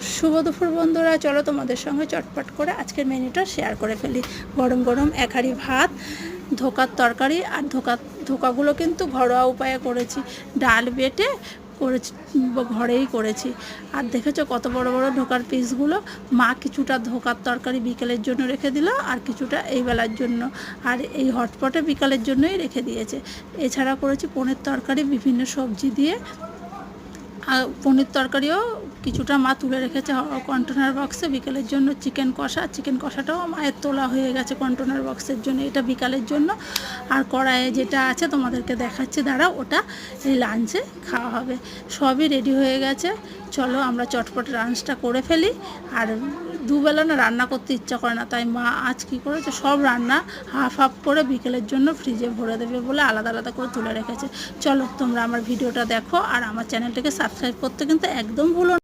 শুভ দুপুর বন্ধুরা, চলো তোমাদের সঙ্গে চটপট করে আজকের মেনুটা শেয়ার করে ফেলি। গরম গরম এক হাঁড়ি ভাত, ধোকার তরকারি, আর ধোকাগুলো কিন্তু ঘরোয়া উপায়ে করেছি, ডাল বেটে করেছি, ঘরেই করেছি। আর দেখেছো কত বড় বড় ধোকার পিসগুলো। মা কিছুটা ধোকার তরকারি বিকেলের জন্য রেখে দিল, আর কিছুটা এই বেলার জন্য, আর এই হটপটে বিকালের জন্যই রেখে দিয়েছে। এছাড়া করেছি পনির তরকারি বিভিন্ন সবজি দিয়ে। আর পনির তরকারিও কিছুটা মা তুলে রেখেছে কন্টেনার বক্সে বিকেলের জন্য। চিকেন কষাটাও মায়ের তোলা হয়ে গেছে কন্টেনার বক্সের জন্য, এটা বিকালের জন্য। আর কড়াইয়ে যেটা আছে তোমাদেরকে দেখাচ্ছি, দাঁড়াও, ওটা এই লাঞ্চে খাওয়া হবে। সবই রেডি হয়ে গেছে, চলো আমরা চটপট লাঞ্চটা করে ফেলি। আর দুবেলা না রান্না করতে ইচ্ছা করে না, তাই মা আজ কী করেছে, সব রান্না হাফ হাফ করে বিকেলের জন্য ফ্রিজে ভরে দেবে বলে আলাদা আলাদা করে তুলে রেখেছে। চলো তোমরা আমার ভিডিওটা দেখো, আর আমার চ্যানেলটাকে সাবস্ক্রাইব করতে কিন্তু একদম ভুলো না।